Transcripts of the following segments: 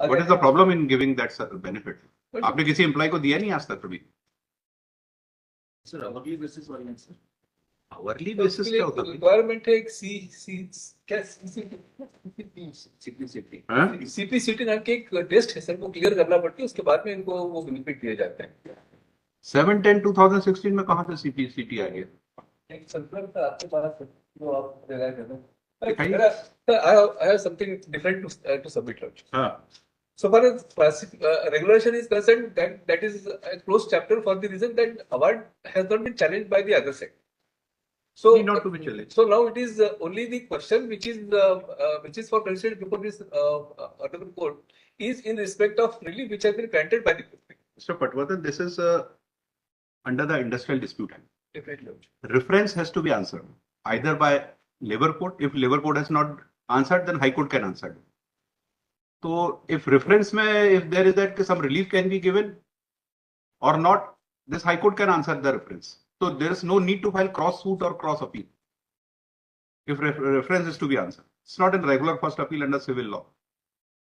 What is the problem in giving that benefit? आपने किसी employ को दिया नहीं आज तक कभी? सर अवर्ली बेसिस वाली है सर. आवरली बेसिस क्या होता है? रिक्वायरमेंट है एक सीपीसीटी नाम के एक टेस्ट है सर, वो क्लियर करना पड़ती है, उसके बाद में इनको वो बेनिफिट दिए जाते हैं. 7/10/2016 में कहाँ से सीपीसीटी आ गया? एक सर्कुलर था आपके पास जो आप जगह कर दिखाइए. रहे हैं. I have something different to submit. हाँ. So far as regulation is concerned, that is a closed chapter for the reason that award has not been challenged by the other side. So Not to be challenged. So now it is only the question which is for considered before this honorable court is in respect of relief which has been granted by the court. Mr. Patwardhan, this is under the Industrial Dispute Act. Definitely. Reference has to be answered either by Labour Court. If Labour Court has not answered, then High Court can answer it. So if reference if there is that some relief can be given or not, this High Court can answer the reference. So there is no need to file cross suit or cross appeal if reference is to be answered. It's not in regular first appeal under civil law.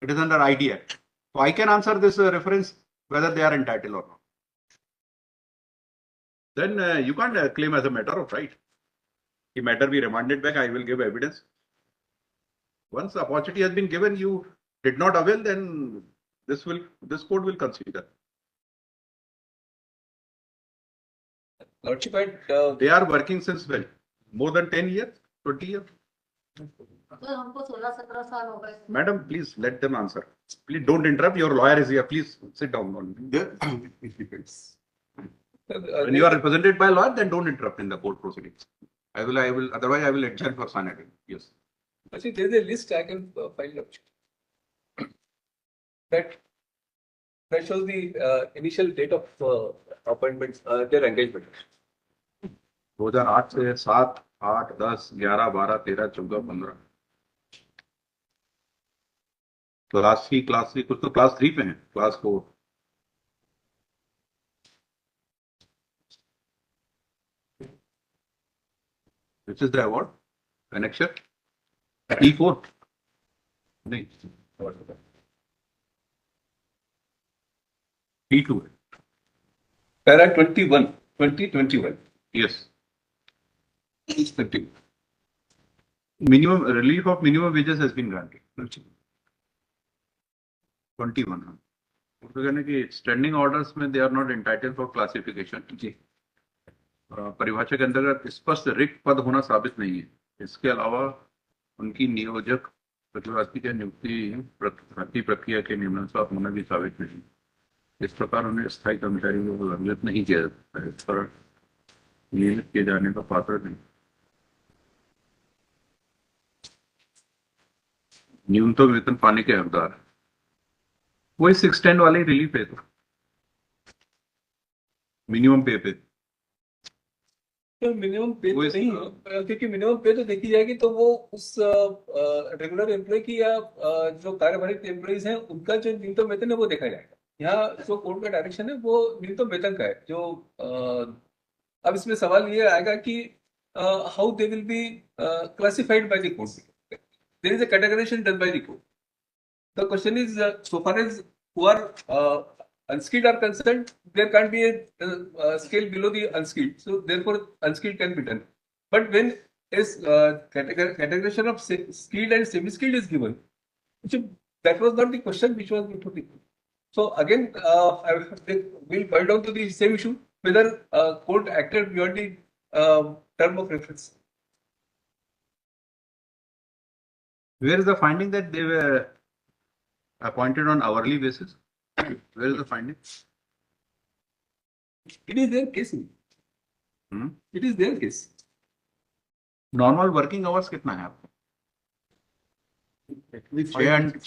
It is under ID Act. So I can answer this reference whether they are entitled or not. Then you can't claim as a matter of right. The matter be remanded back, I will give evidence. Once the opportunity has been given, you did not avail, then this court will consider. Lordship, They are working since when? More than 10 years? 20 years? Madam, please let them answer. Please don't interrupt. Your lawyer is here. Please sit down. When you are represented by a lawyer, then don't interrupt in the court proceedings. Otherwise I will adjourn for sanity. Yes. Actually, there is a list I can file that shows the initial date of appointments, their engagement. 2008 से 7, 8, 10, 11, 12, 13, 14, 15. Class 3 कुछ तो class 3 पे हैं, class 4. Which is the award? Connection? E4? नहीं. E2. Para 21, 2021. Yes. Minimum relief of minimum wages has been granted. 21. तो कहने की standing orders में they are not entitled for classification. जी. परिभाषा के अंतर्गत स्पष्ट रिक्त पद होना साबित नहीं है. इसके अलावा उनकी नियोजक प्रतिवासी की नियुक्ति भर्ती प्रक्रिया के नियमानुसार होना भी साबित नहीं है. इस प्रकार उन्हें स्थायी कर्मचारियों को लंबित नहीं किया जाता है. इस पर नियमित किए जाने का पात्र नहीं. न्यूनतम वेतन पाने के हकदार वही 610 वाले रिलीफ है. तो मिनिमम पे तो मिनिमम पे तो नहीं है, क्योंकि मिनिमम पे तो देखी जाएगी तो वो उस रेगुलर एम्प्लॉय की या जो कार्यभारित एम्प्लॉइज हैं उनका जो न्यूनतम वेतन है वो देखा जाएगा. यहाँ जो कोर्ट का डायरेक्शन है वो न्यूनतम वेतन का है. जो अब इसमें सवाल ये आएगा कि how they will be classified by the court. There is a categorisation done by the court. The question is so far as who are unskilled are concerned, there can't be a scale below the unskilled. So therefore, unskilled can be done. But when is categorization of skilled and semi-skilled is given, that was not the question which was before the court. So again, we'll boil down to the same issue whether court acted beyond the term of reference. Where is the finding that they were appointed on hourly basis? Where is the finding? It is their case. It is their case. Normal working hours कितना है आपको?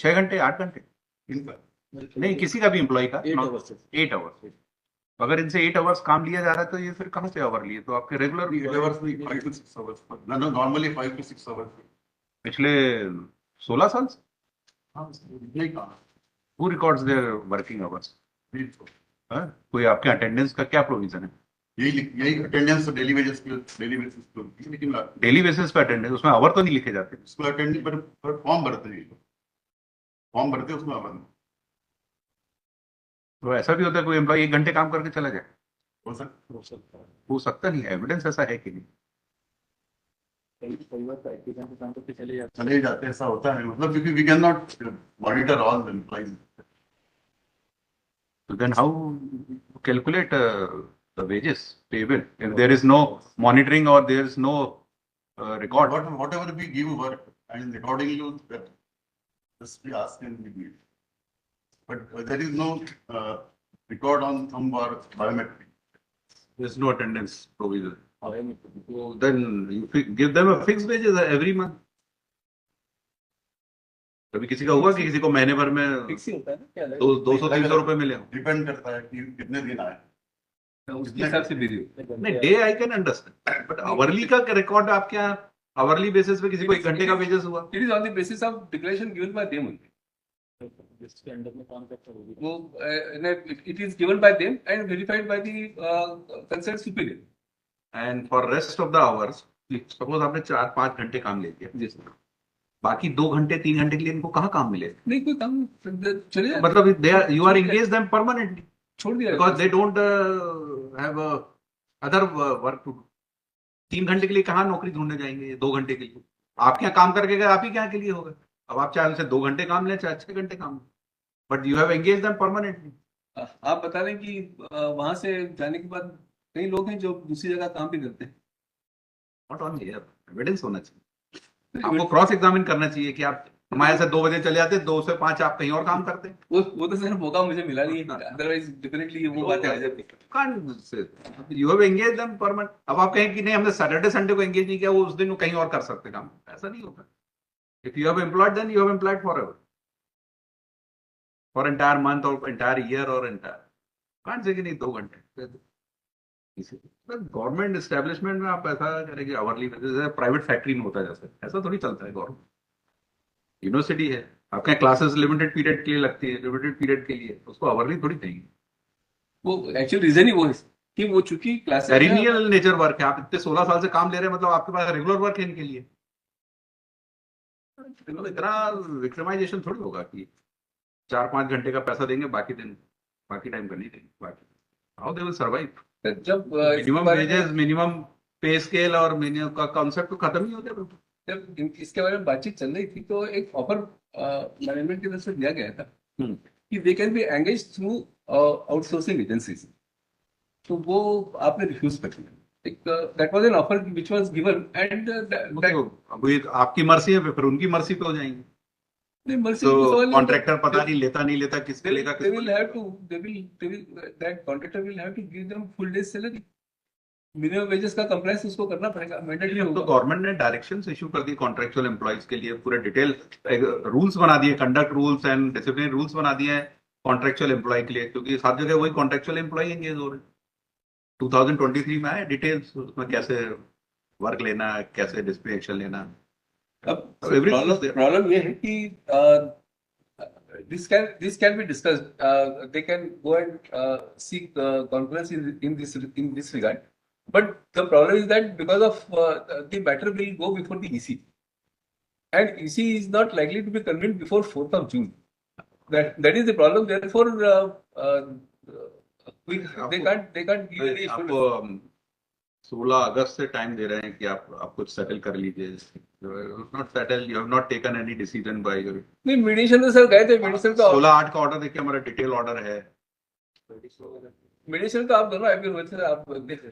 6 घंटे 8 घंटे नहीं, किसी का भी employ का 8 आवर्स. अगर इनसे 8 आवर्स काम लिया जा रहा है तो ये फिर कहाँ से आवर लिए? तो आपके regular hours 5 to 6 hours normally 5 to 6 hours पिछले 16 साल से. Who records their working hours? कोई आपके अटेंडेंस का क्या प्रोविजन है? यही अटेंडेंस डेली बेसिस पे अटेंडेंस, उसमें आवर तो नहीं लिखे जाते. उसमें अटेंडेंस पर फॉर्म भरते हैं, उसमें आवर तो ऐसा भी होता है कोई एम्प्लॉय 1 घंटे काम करके चला जाए, हो सकता है। हो सकता नहीं, एविडेंस ऐसा है कि नहीं? कई बार प्रैक्टिकल के काम करके चले जाते चले जाते हैं, ऐसा होता है, मतलब क्योंकि we can not monitor all employees. So then how calculate the wages payable if there is no monitoring or there is no record? Whatever we give work and accordingly just we ask and we give. But there is no record on some biometric. There is no attendance provision. हैं. So then you give them a fixed wages every month. कभी किसी का हुआ कि किसी को महीने भर में फिक्स ही होता है ना क्या अलग? 200-300 रुपए मिले हो? डिपेंड करता है कि कितने दिन आए. उसके हिसाब से भी नहीं, day I can understand, but hourly का रिकॉर्ड आपके यहाँ आवरली बेसिस पे किसी को 1 घंटे का वेजेस हुआ? It is on the basis of declaration given by them only. जिसके अंडर में काम करता है वो वो it is given by them and verified by the concern superior. And for rest of the hours, suppose आपने 4-5 घंटे काम ले लिया, जी सर. बाकी 2 घंटे 3 घंटे के लिए इनको कहाँ काम मिले? नहीं कोई काम चले जाए, मतलब they are, you are engage them permanently छोड़ दिया because they don't have other work to. 3 घंटे के लिए कहाँ नौकरी ढूंढने जाएंगे 2 घंटे के लिए? आपके यहाँ काम करके गए, आप ही के यहाँ के लिए होगा. अब आप चाहे उनसे 2 घंटे काम लें चाहे 6 घंटे काम लें, but you have engage them permanently. आप बता दें कि वहां से जाने के बाद कई लोग हैं जो दूसरी जगह काम भी करते हैं. नॉट ओनली हियर, एविडेंस होना चाहिए. आपको क्रॉस एग्जामिन करना चाहिए कि आप हमारे से 2 बजे चले जाते, 2 से 5 आप कहीं और काम करते हैं. वो तो सर मौका मुझे मिला नहीं है, अदरवाइज डेफिनेटली वो बातें आ जाती. You have engage them permanent. अब आप कहें कि नहीं हमने सैटरडे संडे को एंगेज नहीं किया, वो उस दिन वो कहीं और कर सकते काम, ऐसा नहीं होता. If you have employed then you have employed for ever, for entire month और एंटायर ईयर और एंटायर. कांट से कि नहीं 2 घंटे. गवर्नमेंट एस्टेब्लिशमेंट में आप ऐसा करेंगे आवरली बेसिस, प्राइवेट फैक्ट्री में होता है जैसे, ऐसा थोड़ी चलता है. गवर्नमेंट यूनिवर्सिटी है, आपके क्लासेस लिमिटेड पीरियड के लिए लगती है, लिमिटेड पीरियड के लिए, उसको आवरली थोड़ी देंगे. वो एक्चुअल रीजन ही वो है कि वो चूंकि क्लासेस पेरिनियल नेचर वर्क है. आप इतने 16 साल से काम ले रहे हैं, मतलब आपके पास रेगुलर वर्क है इनके लिए. इतना विक्टिमाइजेशन थोड़ी होगा कि 4-5 घंटे का पैसा देंगे, बाकी दिन बाकी टाइम का नहीं देंगे. बाकी हाउ दे विल सर्वाइव? जब मिनिमम वेजेस, मिनिमम पे स्केल और मिनिमम का कॉन्सेप्ट तो खत्म ही हो गया. जब इसके बारे में बातचीत चल रही थी तो एक ऑफर मैनेजमेंट की तरफ से दिया गया था कि they can be engage through outsourcing agencies. तो वो आपने रिफ्यूज कर दिया. That was an offer which was given and अब ये आपकी मर्जी है, फिर उनकी मर्जी पे हो जाएंगे. मर्सी तो कॉन्ट्रैक्टर पता नहीं लेता किसके लेगा, they will have to that contractor will have to give them full day salary. Minimum wages का कंप्लायंस उसको करना पड़ेगा, मैंडेटरी तो होगा. गवर्नमेंट ने डायरेक्शंस इशू कर दी कॉन्ट्रेक्चुअल एम्प्लॉइज के लिए, पूरे डिटेल रूल्स बना दिए, conduct rules and disciplinary rules बना दिए हैं कॉन्ट्रेक्चुअल एम्प्लॉय के लिए, क्योंकि सब जगह वही कॉन्ट्रेक्चुअल एम्प्लॉय एंगेज हो रहे हैं. 2023 में आए डिटेल्स, उसमें कैसे वर्क लेना है, कैसे डिसिप्लिनरी एक्शन लेना है. अब everything is there. प्रॉब्लम ये है कि this can be discussed. They can go and seek conference in this regard. But the problem is that because of the matter will go before the EC, and EC is not likely to be convened before 4th of June. That is the problem. Therefore, they can't give any आप issue. 16 अगस्त से time दे रहे हैं कि आप कुछ settle कर लीजिए. Not settle, you have not taken any decision by your. नहीं, मीडिएशन तो सर गए थे. मीडिएशन तो 16/8 का ऑर्डर देखिए, हमारा डिटेल ऑर्डर है. मीडिएशन तो आप दोनों अपियर हुए थे. आप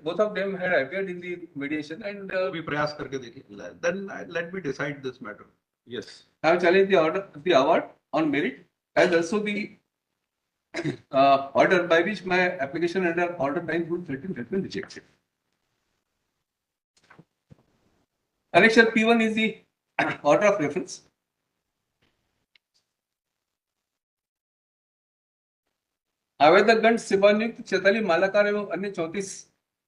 both of them had appeared in the mediation and भी प्रयास करके देखिए. Then let me decide this matter. Yes, have challenged the award on merit, as also the order by which my application under order 9 June 13 has been rejected. Annexure P1 is the order of reference. आवेदकगण सेवानियुक्त 44 Malakar एवं अन्य 34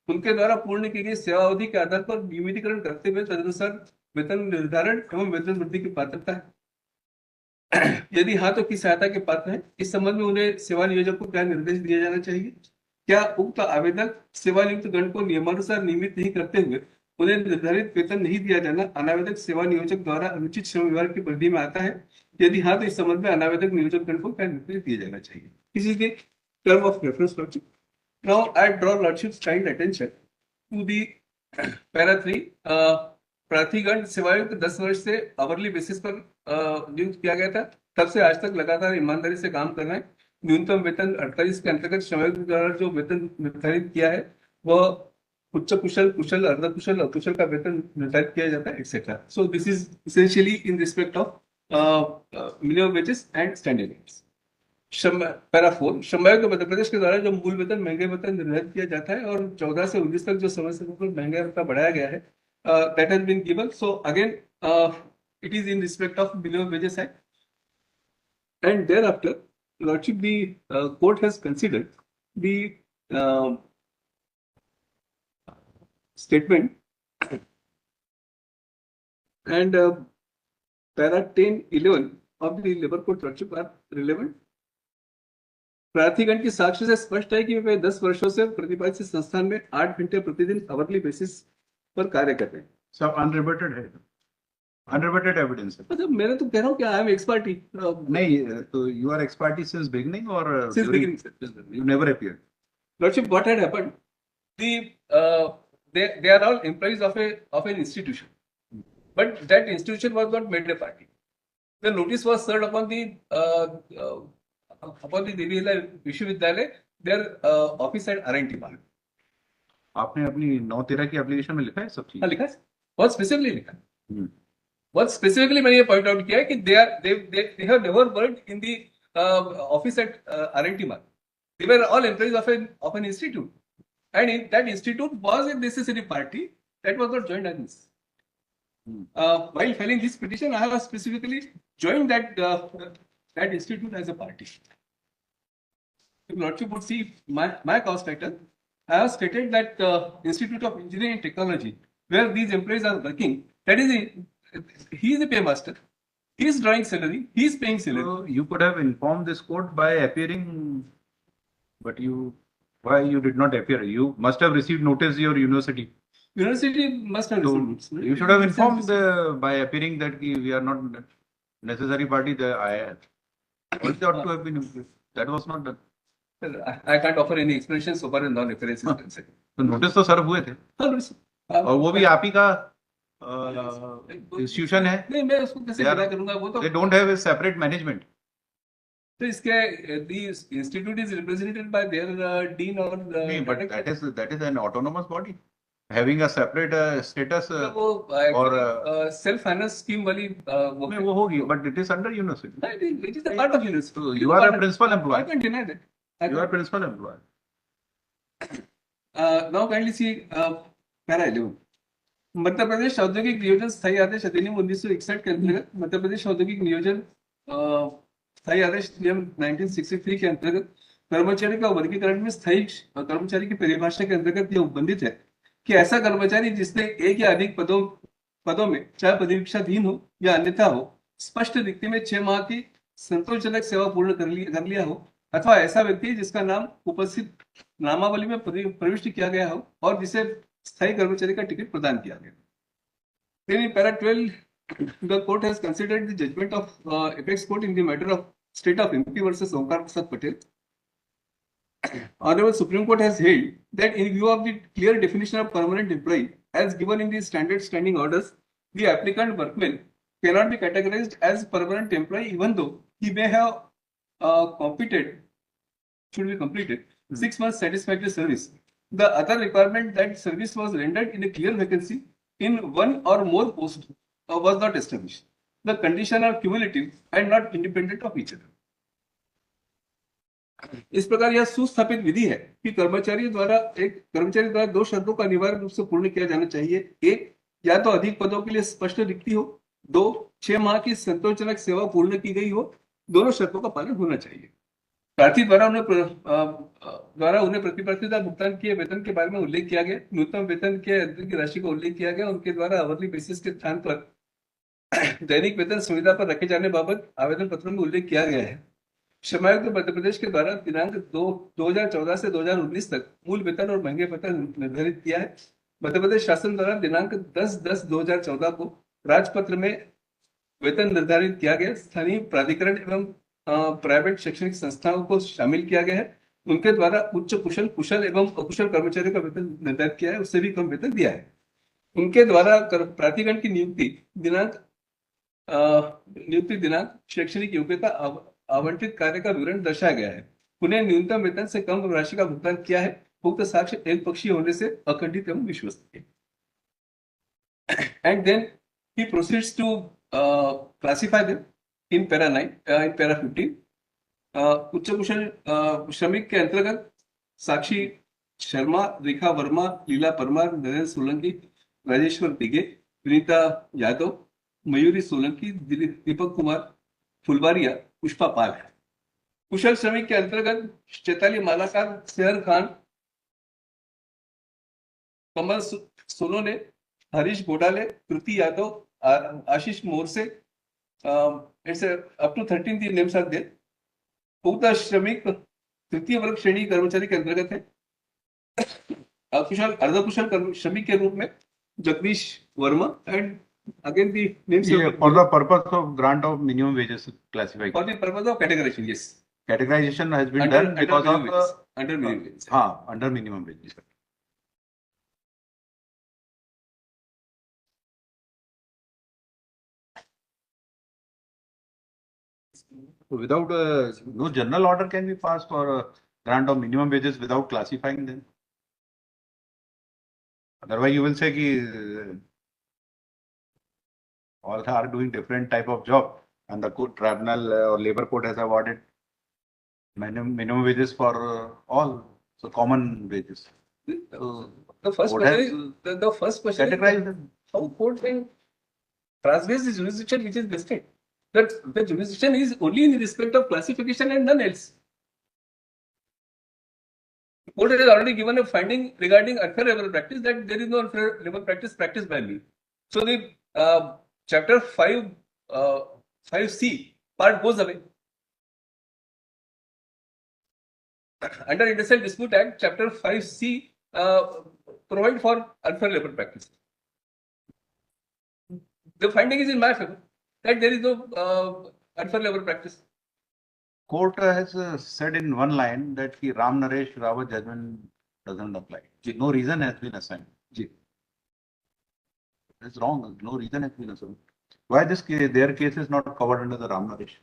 उनके द्वारा पूर्ण की गई सेवा अवधि के आधार पर नियमितीकरण करते हुए तदनुसार वेतन निर्धारण एवं वेतन वृद्धि की पात्रता है. यदि हाँ तो किस सहायता के पात्र है? इस संबंध में उन्हें सेवा नियोजक को क्या निर्देश दिया जाना चाहिए? क्या उक्त आवेदक सेवानियुक्त गण को नियमानुसार नियमित नहीं करते हुए उन्हें निर्धारित वेतन नहीं दिया जाना अनावेदक सेवा नियोजक द्वारा अनुचित श्रम विभाग की परिधि में आता है? यदि हाँ तो इस संबंध में अनावेदक नियोजक गण को क्या निर्देश दिया जाना चाहिए? किसी के term of reference, Lordship. Now, I draw Lordship's kind attention to the para 3. प्रार्थीगण सेवायुक्त 10 वर्ष से आवरली बेसिस पर नियुक्त किया गया था, तब से आज तक लगातार ईमानदारी से काम कर रहे हैं। न्यूनतम वेतन 48 के अंतर्गत सेवायुक्त द्वारा जो वेतन निर्धारित किया है वह उच्च कुशल, कुशल, अर्धकुशल, अकुशल का वेतन निर्धारित किया जाता है, etcetera. So this is essentially in respect of minimum wages and standard rates. Para 4, श्रमायुक्त Madhya Pradesh के द्वारा जो मूल वेतन, महंगे वेतन निर्धारित किया जाता है और 14 से 19 तक जो समय समय पर महंगा भत्ता बढ़ाया गया है, that has been given. So again, it is in respect of minimum wages act. And thereafter, Lordship, the court has considered the statement and para 10, 11 of the Labour Court, Lordship, are relevant. प्रार्थीगण की साक्ष्य से स्पष्ट है कि वे 10 वर्षों से प्रतिपादित संस्थान में 8 घंटे प्रतिदिन आवरली बेसिस पर कार्य कर रहे हैं. सब अनरिबेटेड है, अनरिबेटेड एविडेंस है. मतलब मैं तो कह रहा हूँ कि आई एम एक्सपर्टी. नहीं, तो you are ex parte since beginning और Since beginning, you never appeared? Lordship, what had happened? They are all employees of an institution, but that institution was not made a party. The notice was served upon the Devi Vishwavidyalaya, their office at R&T Park. आपने अपनी 9/13 की application में लिखा है सब चीज? हाँ, लिखा है. बहुत स्पेसिफिकली लिखा है. बहुत स्पेसिफिकली मैंने ये पॉइंट आउट किया है कि they have never worked in the office at R&T Park. They were all employees of an institute, and in that institute was a necessary party that was not joined as this. While filing this petition, I have specifically joined that institute as a party. If Lordship would see my cost factor, I have stated that Institute of Engineering and Technology, where these employees are working, that is, he is the paymaster. He is drawing salary. He is paying salary. So you could have informed this court by appearing, but why you did not appear? You must have received notice your university. University must have received notice. You should have informed by appearing that we are not necessary party. What ought to have been included? That was not done. I can't offer any explanation so far as non-reference is concerned. तो notice तो सर्व हुए थे, और वो भी आप ही का institution है. नहीं, मैं उसको कैसे बता करूंगा? वो तो They don't have a separate management. तो इसके the institute is represented by their dean or नहीं, but that is an autonomous body having a separate status. वो और सेल्फ फाइनेंस स्कीम वाली वो होगी, but it is under university. it is a part of university. So you are a principal I employee. can't deny that. You are principal employee. Now kindly see para 11. Madhya Pradesh औद्योगिक नियोजन स्थायी आदेश अधिनियम 1961 के अंतर्गत मध्य प्रदेश औद्योगिक नियोजन स्थायी आदेश नियम 1963 के अंतर्गत कर्मचारी का वर्गीकरण में स्थायी कर्मचारी की परिभाषा के अंतर्गत यह उपबंधित है कि ऐसा कर्मचारी जिसने एक या अधिक पदों में चाहे पदवीक्षाधीन हो या अन्यथा हो, स्पष्ट रिक्ति में 6 माह की संतोषजनक सेवा पूर्ण कर लिया हो, अथवा ऐसा व्यक्ति जिसका नाम उपस्थित नामावली में प्रविष्ट किया गया हो और जिसे स्थायी कर्मचारी का टिकट प्रदान किया गया. Then in para 12, the court has considered the judgment of apex court in the matter of state of MP versus Omkar Prasad Patel. Honorable Supreme Court has held that in view of the clear definition of permanent employee as given in the standard standing orders, the applicant workman cannot be categorized as permanent employee even though he may have completed 6 months satisfactory service. The other requirement that service was rendered in a clear vacancy in one or more posts was not established. The conditions are cumulative and not independent of each other. इस प्रकार यह सुस्थापित विधि है कि कर्मचारी द्वारा 2 शर्तों का अनिवार्य रूप से पूर्ण किया जाना चाहिए. 1, या तो अधिक पदों के लिए स्पष्ट रिक्ति हो. 2, 6 माह की संतोषजनक सेवा पूर्ण की गई हो. दोनों शर्तों का पालन होना चाहिए. प्रार्थी द्वारा उन्हें प्रतिप्रतिदा भुगतान किए वेतन के बारे में उल्लेख किया गया. न्यूनतम वेतन के अतिरिक्त राशि का उल्लेख किया गया. उनके द्वारा आवरली बेसिस के स्थान पर दैनिक वेतन सुविधा पर रखे जाने बाबत आवेदन पत्रों में उल्लेख किया गया है. श्रमायुक्त मध्य प्रदेश के द्वारा दिनांक 2014 से 2019 तक मूल वेतन और महंगे वेतन निर्धारित किया है. मध्य प्रदेश शासन द्वारा दिनांक 10/10/2014 को राजपत्र में वेतन निर्धारित किया गया. स्थानीय प्राधिकरण एवं प्राइवेट शैक्षणिक संस्थाओं को शामिल किया गया है. उनके द्वारा उच्च कुशल कुशल एवं अकुशल कर्मचारियों का वेतन निर्धारित किया है, उससे भी कम वेतन दिया है। उनके द्वारा प्राधिकरण की नियुक्ति दिनांक शैक्षणिक योग्यता आवंटित कार्य का विवरण दर्शाया गया है। उन्हें न्यूनतम वेतन से कम राशि का भुगतान किया है। उक्त साक्ष्य एक पक्षीय होने से अखंडित एवं विश्वसनीय। And then he proceeds to classify them in para 9, in para 15. उच्च कुशल श्रमिक के अंतर्गत साक्षी शर्मा, रेखा वर्मा, लीला परमार, नरेंद्र सोलंकी, राजेश्वर दिगे, विनीता यादव, मयूरी सोलंकी, दीपक कुमार फुलवारिया, पुष्पा पाल है। कुशल श्रमिक के अंतर्गत चैताली मालाकार, सेहर खान, कमल सोलोने, हरीश गोडाले, कृति यादव, आशीष Morse, it's up to 13 the names are there. उक्त श्रमिक तृतीय वर्ग श्रेणी कर्मचारी के अंतर्गत है। अकुशल अर्धकुशल श्रमिक के रूप में Jagdish Verma and again the names for the purpose of grant of minimum wages classified. for the purpose of categorization, yes. Categorization has been done because of under minimum wages. under minimum wages. So without no general order can be passed for grant of minimum wages without classifying them. Otherwise, you will say कि all are doing different type of job, and the court tribunal or labor court has awarded minimum wages for all, so common wages. So The first court question has is, the first question is categorized them. how court can transgress the jurisdiction which is vested. That the jurisdiction is only in respect of classification and none else. The court has already given a finding regarding unfair labor practice that there is no unfair labor practice practiced by me. So the chapter 5C part goes away. Under Industrial Dispute Act, chapter 5C provide for unfair labor practice. The finding is in my favor that there is no unfair labor practice. Court has said in one line that the Ram Naresh Rawat judgment doesn't apply. No reason has been assigned. That's wrong. No reason has been assigned. Why this case, their case is not covered under the Ram Naresh?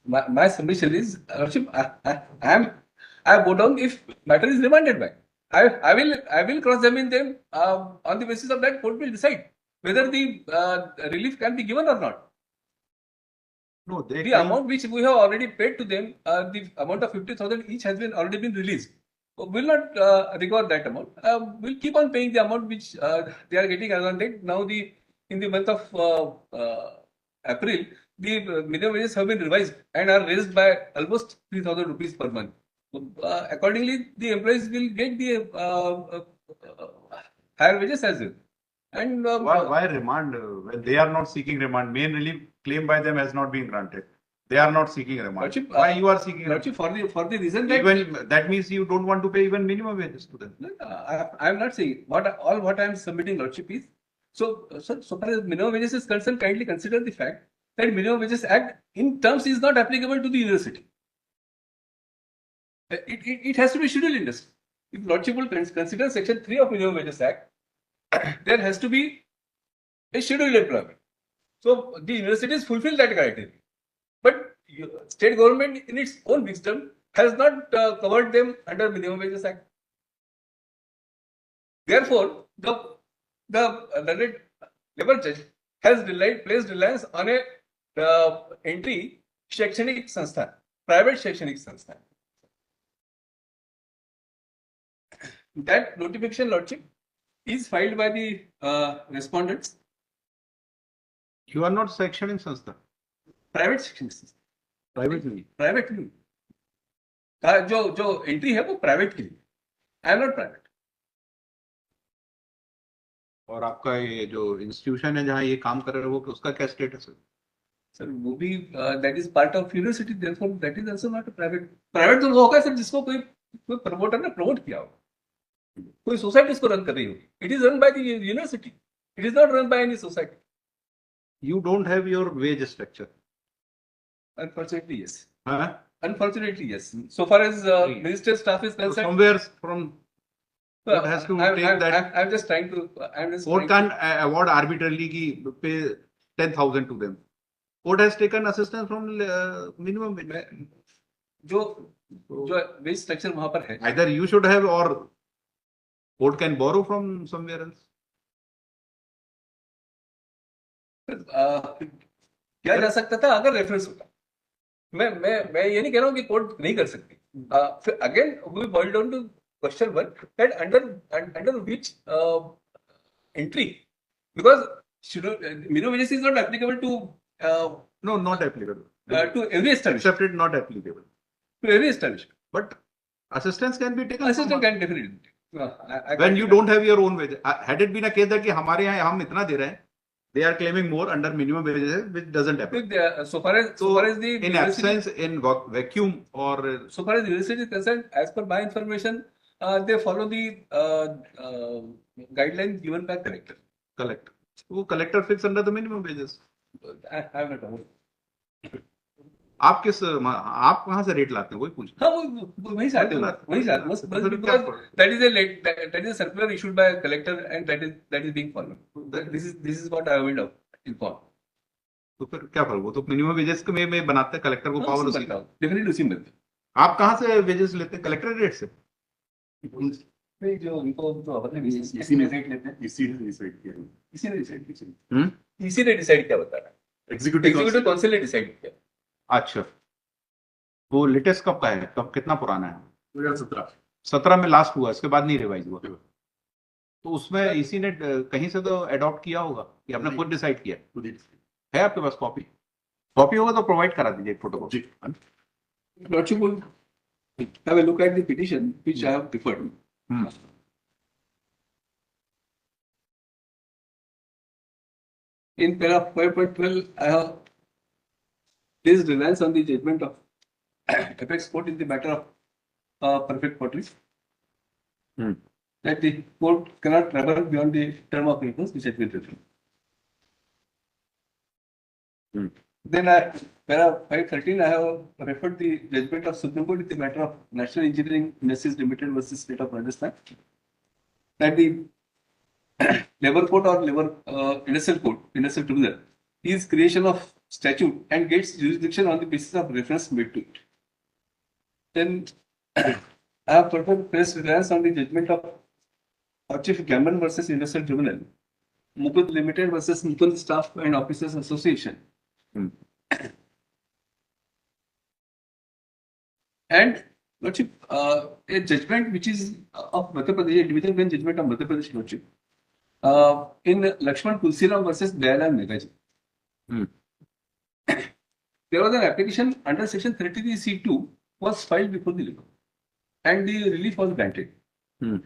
My submission is, I vote down if matter is remanded back. I will cross-examine them on the basis of that. Court will decide whether the relief can be given or not. No, they The amount which we have already paid to them, the amount of 50,000 each has been already been released. Will not recover that amount. We'll keep on paying the amount which they are getting as on date. Now in the month of April, the minimum wages have been revised and are raised by almost 3,000 rupees per month. Accordingly, the employees will get the higher wages as well. And why remand when they are not seeking remand? Main relief claim by them has not been granted. They are not seeking remand. Lordship, Why you are seeking remand? Lordship, for the reason that Even that means you don't want to pay even minimum wages to them. I am not saying what I am submitting, Lordship, is so far as minimum wages is concerned, kindly consider the fact that Minimum Wages Act in terms is not applicable to the university. It has to be scheduled industry. If Lordship will consider Section 3 of Minimum Wages Act, there has to be a scheduled employment. So the universities fulfill that criteria. But state government in its own wisdom has not covered them under Minimum Wages Act. Therefore, the labor judge has placed reliance on a entry Shaikshanik Sansthan, private Shaikshanik Sansthan. That notification, Lordship, is filed by the respondents. You are not sectioning Sanstha. Private Shaikshanik Sansthan. Privately. Private नहीं जो entry है वो private के लिए. I am not private. और आपका ये जो इंस्टीट्यूशन है जहाँ ये काम कर रहे हो वो उसका क्या स्टेटस है? सर वो भी that is part of university, therefore that is also not private. Private तो वो होगा सर जिसको कोई प्रमोटर ने प्रमोट किया हो, कोई सोसाइटी इसको रन कर रही होगी. It is run by the university, it is not run by any society. You don't have your wage structure. Unfortunately, yes. Huh? Unfortunately, yes. So far as Right. minister staff is So concerned, somewhere from court has to take that. I'm just trying to. I'm just. Court trying can't award arbitrarily ki pay 10,000 to them. Court has taken assistance from minimum wage. मैं- जो जो veg structure वहां पर है, Either you should have or court can borrow from somewhere else. किया जा सकता था अगर रेफरेंस होता. मैं ये नहीं कह रहा हूँ कि कोर्ट नहीं कर सकती. फिर again we boil down to question one that under which entry, because minimum wages is not applicable to No, not applicable. every establishment. Accepted, not applicable. To every establishment. But assistance can be taken. Assistant from- can definitely. When you don't have your own wage. Had it been a case that कि हमारे यहाँ हम इतना दे रहे हैं, they are claiming more under minimum wages, which doesn't happen. So far as the In university, absence, in vacuum or so far as the university is concerned, as per my information, they follow the guidelines given by collector. collector, वो collector fix under the minimum wages. I have not known. आप कहाँ से rate लाते हैं वही पूछ. हाँ, वो वही चाहते हैं, वही चाहते हैं. बस because that is a circular issued by a collector and that is being followed. This is what I will inform. तो फिर क्या फर्क? वो तो मिनिमम वेजेस में बनाते हैं, कलेक्टर को पावर उसी. डेफिनेटली उसी में. आप कहाँ से वेजेस लेते हैं? कलेक्टर रेट से. नहीं, जो उनको जो अपने इसी में रेट लेते हैं, इसी ने डिसाइड किया, इसी ने डिसाइड किया बता रहा है. एग्जीक्यूटिव काउंसिल ने डिसाइड किया. अच्छा, वो लेटेस्ट कब का है? कब, कितना पुराना है? 2017 17 में लास्ट हुआ, इसके बाद नहीं रिवाइज हुआ. तो उसमें इसी ने कहीं से तो अडॉप्ट किया होगा कि आपने खुद डिसाइड किया है. आपके पास कॉपी होगा तो प्रोवाइड करा दीजिए एक फोटो. जी. Lordship will have a look at the petition which I have referred. In paragraph 5.12, I have placed reliance on the judgment of apex court in the matter of perfect pottery. That the court cannot travel beyond the term of reference which has been written. Then paragraph 5.13, I have referred the judgment of Supreme Court in the matter of National Engineering Industries Limited versus State of Rajasthan. That the labor court or labor industrial court, industrial tribunal, is creation of statute and gets jurisdiction on the basis of reference made to it. Then I have further placed reliance on the judgment of Chief Gammon versus Industrial Tribunal, Mukund Limited versus Mukund Staff and Officers Association. And Lordship, a judgment which is of Madhya Pradesh, a division bench judgment of Madhya Pradesh Lordship, in Lakshman Tulsiram versus Dayalan Megaji. There was an application under section 33C2 was filed before the labor, and the relief was granted.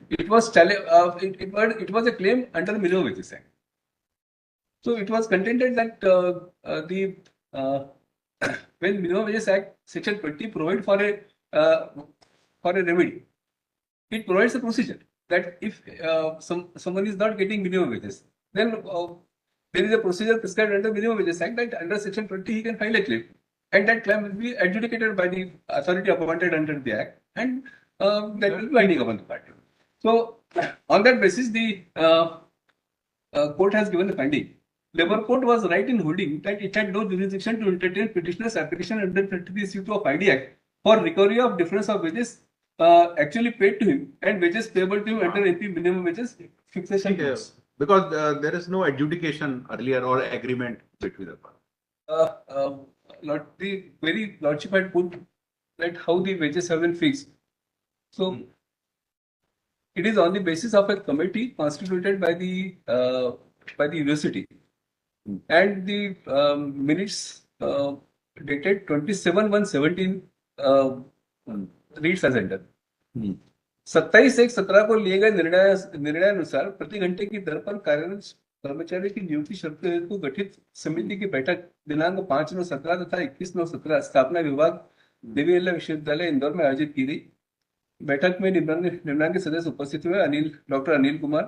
It was it was a claim under the Minimum Wages Act. So it was contended that when Minimum Wages Act section 20 provide for a remedy, it provides a procedure that if someone is not getting minimum wages, then there is a procedure prescribed under Minimum Wages Act that under section 20 he can file a claim, and that claim will be adjudicated by the authority appointed under the act, and that will be binding upon the party. So on that basis, the court has given the finding. Labour Court was right in holding that it had no jurisdiction to entertain petitioner's application under 33C2 of ID Act for recovery of difference of wages actually paid to him and wages payable to him under AP minimum wages fixation rules. Because there is no adjudication earlier or agreement between the parties. The very Lordship had put that how the wages have been fixed. So it is on the basis of a committee constituted by the university, and the minutes dated 27/1/17 reads as under. 27/1/17 को लिए गए निर्णयानुसार प्रति घंटे की दर पर कार्यरत कर्मचारी की नियुक्ति शर्त हेतु गठित समिति की बैठक दिनांक 5/9/17 तथा 21/9/17 स्थापना विभाग देवी अहिल्या विश्वविद्यालय इंदौर में आयोजित की गई. बैठक में निम्नांकित सदस्य उपस्थित हुए: doctor Anil Kumar,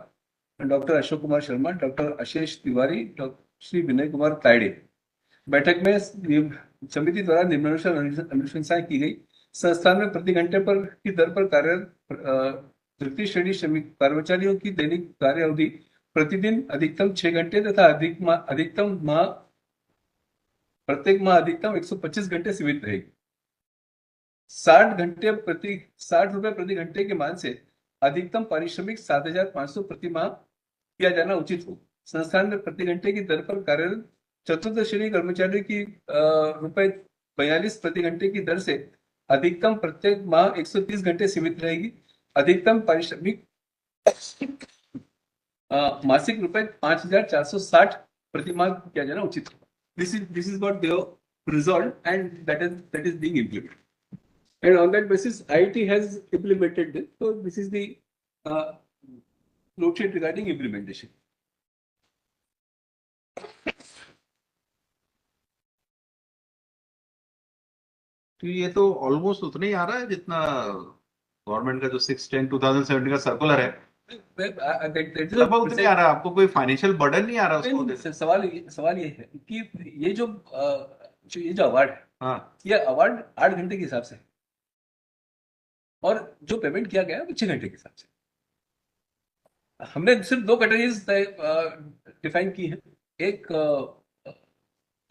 doctor Ashok Kumar Sharma, doctor Ashish Tiwari, Shri Vinay Kumar Tayde. बैठक में समिति द्वारा निम्नानुसार अनुशंसाएं की गई। संस्थान में प्रति घंटे पर की दर पर कार्यरत तृतीय श्रेणी श्रमिक कर्मचारियों की दैनिक कार्य अवधि प्रतिदिन अधिकतम 6 घंटे तथा प्रत्येक माह अधिकतम 125 घंटे सीमित रहेगी। 60 रुपए प्रति घंटे के मान से अधिकतम पारिश्रमिक 7,500 प्रति माह किया जाना उचित हो। संस्थान में प्रति घंटे की दर पर कार्यरत चतुर्थ श्रेणी कर्मचारियों की रुपए 42 प्रति घंटे की दर से अधिकतम प्रत्येक माह 130 घंटे सीमित रहेगी। अधिकतम पारिश्रमिक मासिक रुपए 5,460 प्रति माह किया जाना उचित होगा। This is what they have resolved, and that is being implemented. And on that basis, IIT has implemented this. So this is the note sheet regarding implementation. तो ये तो ऑलमोस्ट उतना ही आ रहा है जितना गवर्नमेंट का जो 6/10/2017 का सर्कुलर है, लगभग उतना ही आ रहा है। आपको कोई फाइनेंशियल बर्डन नहीं आ रहा उसको? सवाल ये है कि ये जो अवार्ड है, हाँ, ये अवार्ड 8 घंटे के हिसाब से है और जो पेमेंट किया गया है वो 6 घंटे के हिसाब से। हमने सिर्फ 2 कैटेगरीज डिफाइन की है, एक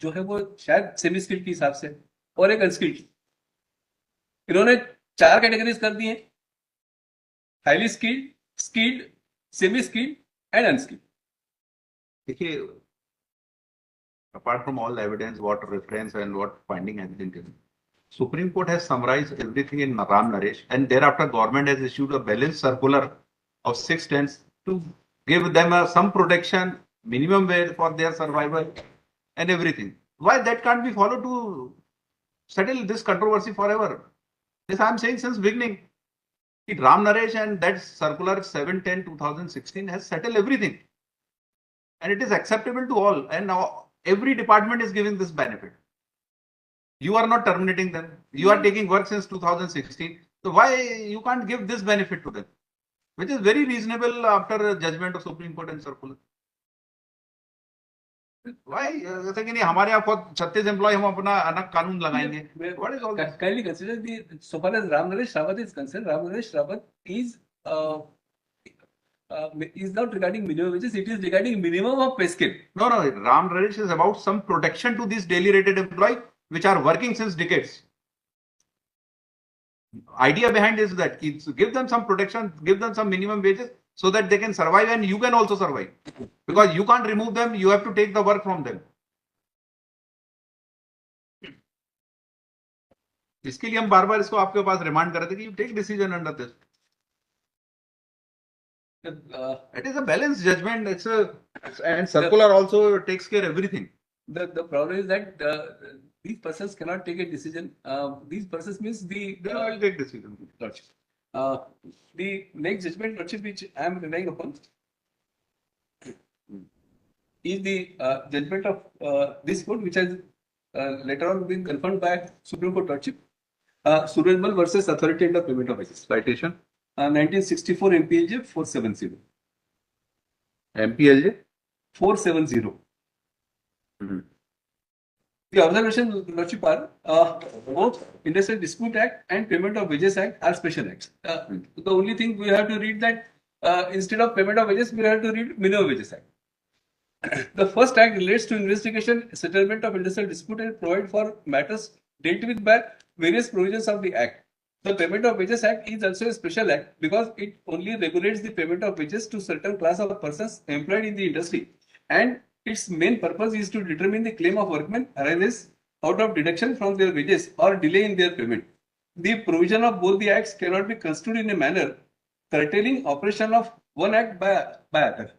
जो है वो शायद सेमी स्किल्ड के हिसाब से और एक अनस्किल्ड। इन्होंने 4 कैटेगरीज कर दी है, highly skilled, skilled, semi skilled and unskilled. देखिए, apart from all evidence, what reference and what finding has been given, Supreme Court has summarized everything in Ram Naresh, and thereafter government has issued a balanced circular of 6/10 to give them some protection, minimum wage for their survival and everything. Why that can't be followed to settle this controversy forever? This I am saying since beginning. Ram Naresh and that circular 7/10/2016 has settled everything, and it is acceptable to all, and now every department is giving this benefit. You are not terminating them. You are taking work since 2016. So why you can't give this benefit to them, which is very reasonable after a judgment of Supreme Court and circular? Why? जैसे कि नहीं हमारे यहाँ खुद 36 employ हम अपना अलग कानून लगाएंगे. What is all this? Kindly consider so far as Ram Naresh Rawat is concerned, Ram Naresh Rawat is not regarding minimum wages, it is regarding minimum of pay scale. No, Ram Naresh is about some protection to these daily rated employees which are working since decades. Idea behind is that give them some protection, give them some minimum wages so that they can survive and you can also survive. Because you can't remove them, you have to take the work from them. इसके लिए हम बार बार इसको आपके पास remand कर रहे थे कि you take decision under this. It is a balanced judgment. And circular also takes care of everything. The problem is that these persons cannot take a decision. These persons means They will take decision. The next judgment which I am relying upon is the judgment of this court, which has later on been confirmed by Supreme Court Lordship. Surajmal versus Authority and Payment of Wages. Citation 1964 MPLJ 470. MPLJ 470. The observation, Lordship, are both Industrial Dispute Act and Payment of Wages Act are special acts. The only thing we have to read that instead of Payment of Wages, we have to read Minimum Wages Act. The first act relates to investigation, settlement of industrial dispute and provide for matters dealt with by various provisions of the act. The Payment of Wages Act is also a special act because it only regulates the payment of wages to certain class of persons employed in the industry, and its main purpose is to determine the claim of workmen arises out of deduction from their wages or delay in their payment. The provision of both the acts cannot be construed in a manner curtailing operation of one act by other.